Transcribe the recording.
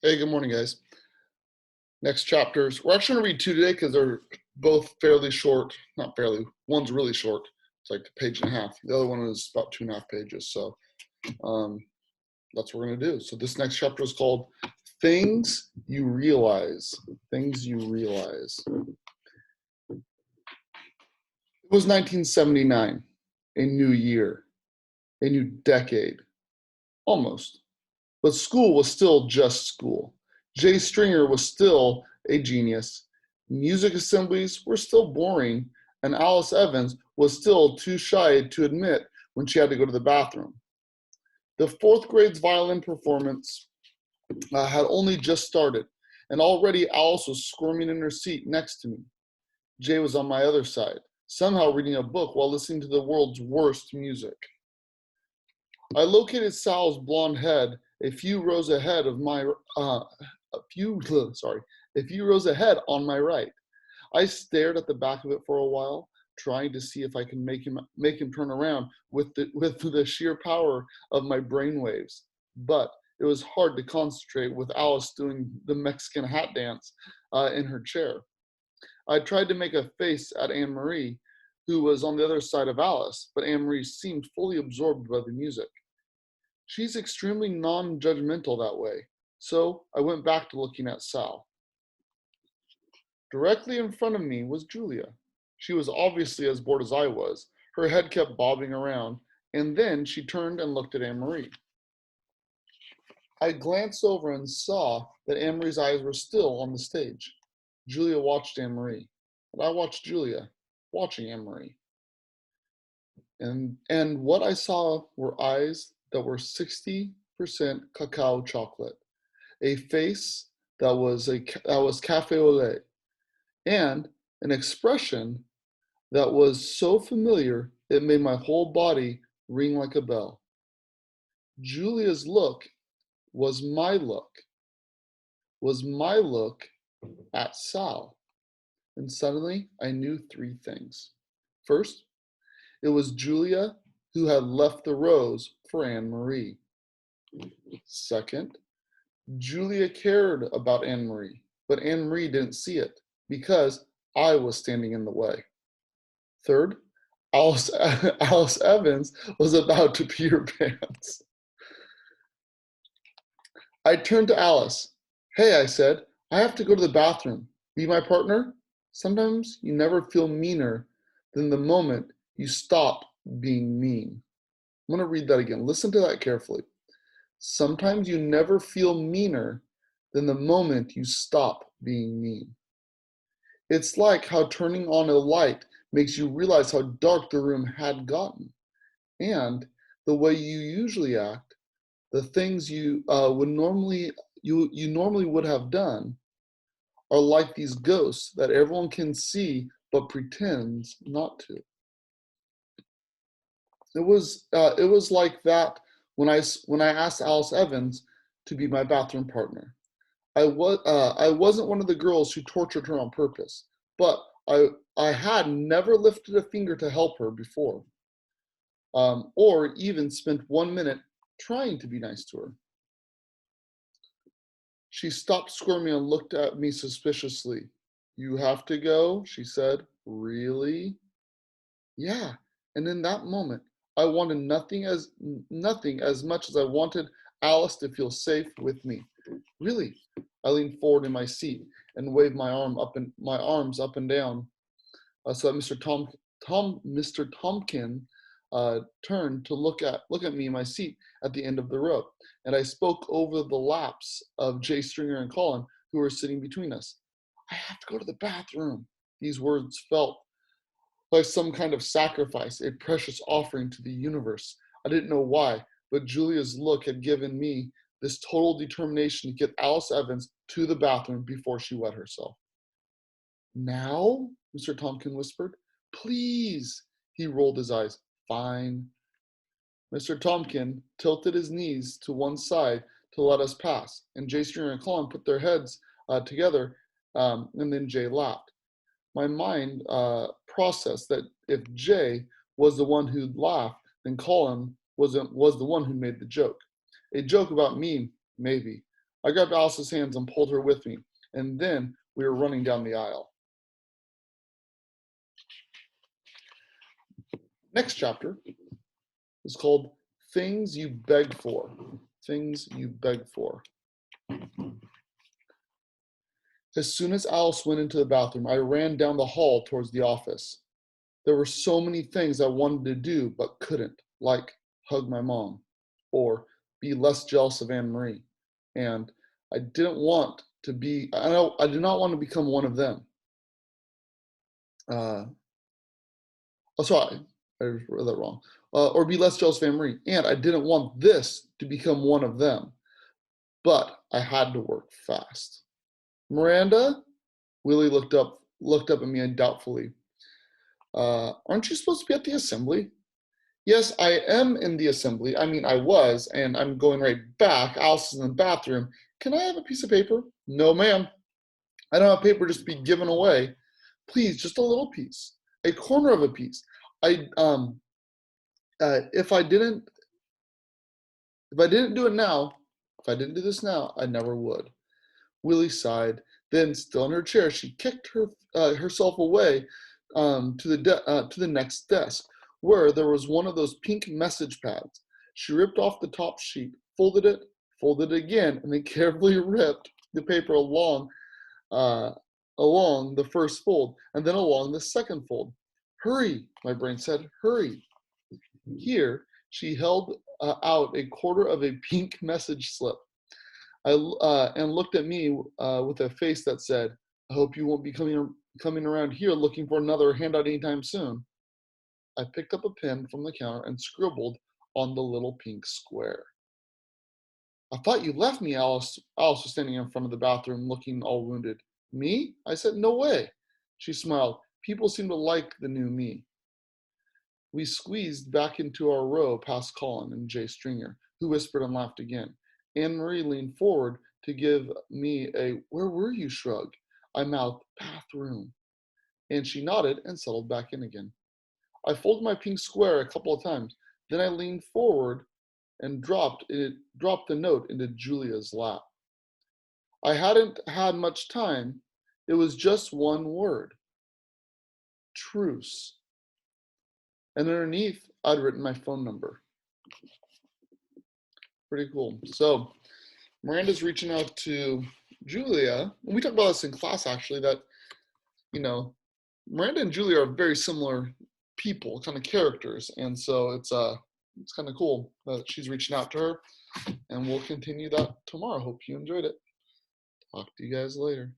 Hey, good morning, guys. Next chapters. We're actually going to read two today because they're both fairly short. Not fairly. One's really short. It's like a page and a half. The other one is about 2.5 pages. So um, that's what we're going to do. So this next chapter is called Things You Realize. Things You Realize. It was 1979, a new year, a new decade, almost. But school was still just school. Jay Stringer was still a genius. Music assemblies were still boring, and Alice Evans was still too shy to admit when she had to go to the bathroom. The fourth grade's violin performance had only just started, and already Alice was squirming in her seat next to me. Jay was on my other side, somehow reading a book while listening to the world's worst music. I located Sal's blonde head a few rows ahead of my a few rows ahead on my right. I stared at the back of it for a while, trying to see if I can make him turn around with the sheer power of my brainwaves. But it was hard to concentrate with Alice doing the Mexican hat dance in her chair. I tried to make a face at Anne Marie, who was on the other side of Alice, but Anne Marie seemed fully absorbed by the music. She's extremely non-judgmental that way, so I went back to looking at Sal. Directly in front of me was Julia. She was obviously as bored as I was. Her head kept bobbing around, and then she turned and looked at Anne-Marie. I glanced over and saw that Anne-Marie's eyes were still on the stage. Julia watched Anne-Marie, and I watched Julia, watching Anne-Marie. And what I saw were eyes that were 60% cacao chocolate, a face that was cafe au lait, and an expression that was so familiar it made my whole body ring like a bell. Julia's look was my look, at Sal. And suddenly I knew three things. First, it was Julia who had left the rose for Anne Marie. Second, Julia cared about Anne Marie, but Anne Marie didn't see it because I was standing in the way. Third, Alice Evans was about to pee her pants. I turned to Alice. Hey, I said, I have to go to the bathroom. Be my partner? Sometimes you never feel meaner than the moment you stop being mean. I'm going to read that again. Listen to that carefully. Sometimes you never feel meaner than the moment you stop being mean. It's like how turning on a light makes you realize how dark the room had gotten. And the way you usually act, the things you normally would have done, are like these ghosts that everyone can see but pretends not to. It was like that when I asked Alice Evans to be my bathroom partner. I wasn't one of the girls who tortured her on purpose, but I had never lifted a finger to help her before, or even spent 1 minute trying to be nice to her. She stopped squirming and looked at me suspiciously. You have to go, she said. Really? Yeah. And in that moment, I wanted nothing as much as I wanted Alice to feel safe with me. Really? I leaned forward in my seat and waved my arms up and down, so that Mr. Tompkin turned to look at me in my seat at the end of the row, and I spoke over the laps of Jay Stringer and Colin, who were sitting between us. I have to go to the bathroom. These words felt like some kind of sacrifice, a precious offering to the universe. I didn't know why, but Julia's look had given me this total determination to get Alice Evans to the bathroom before she wet herself. Now? Mr. Tompkin whispered. Please. He rolled his eyes. Fine. Mr. Tompkin tilted his knees to one side to let us pass, and Jay Stringer and Colin put their heads together, and then Jay laughed. My mind processed that if Jay was the one who laughed, then Colin was the one who made the joke. A joke about me, maybe. I grabbed Alice's hands and pulled her with me, and then we were running down the aisle. Next chapter is called Things You Beg For. Things You Beg For. As soon as Alice went into the bathroom, I ran down the hall towards the office. There were so many things I wanted to do but couldn't, like hug my mom or be less jealous of Anne Marie. And I didn't want to be, I did not want to become one of them. Sorry, I read that wrong. Or be less jealous of Anne Marie. And I didn't want this to become one of them. But I had to work fast. Miranda? Willie looked up at me doubtfully. Aren't you supposed to be at the assembly? Yes, I am in the assembly. I mean, I was, and I'm going right back. Alice is in the bathroom. Can I have a piece of paper? No, ma'am. I don't have paper just to be given away. Please, just a little piece. A corner of a piece. If I didn't do it now, if I didn't do this now, I never would. Willie sighed. Then, still in her chair, she kicked herself away to the next desk, where there was one of those pink message pads. She ripped off the top sheet, folded it again, and then carefully ripped the paper along the first fold, and then along the second fold. Hurry, my brain said, hurry. Here, she held out a quarter of a pink message slip. And looked at me with a face that said, I hope you won't be coming around here looking for another handout anytime soon. I picked up a pen from the counter and scribbled on the little pink square. I thought you left me, Alice. Alice was standing in front of the bathroom looking all wounded. Me? I said, no way. She smiled. People seem to like the new me. We squeezed back into our row past Colin and Jay Stringer, who whispered and laughed again. Anne Marie leaned forward to give me a "where were you" shrug. I mouthed, bathroom. And she nodded and settled back in again. I folded my pink square a couple of times. Then I leaned forward and dropped the note into Julia's lap. I hadn't had much time. It was just one word. Truce. And underneath, I'd written my phone number. Pretty cool. So Miranda's reaching out to Julia. And we talked about this in class, actually, that, Miranda and Julia are very similar people, kind of characters. And so it's kind of cool that she's reaching out to her. And we'll continue that tomorrow. Hope you enjoyed it. Talk to you guys later.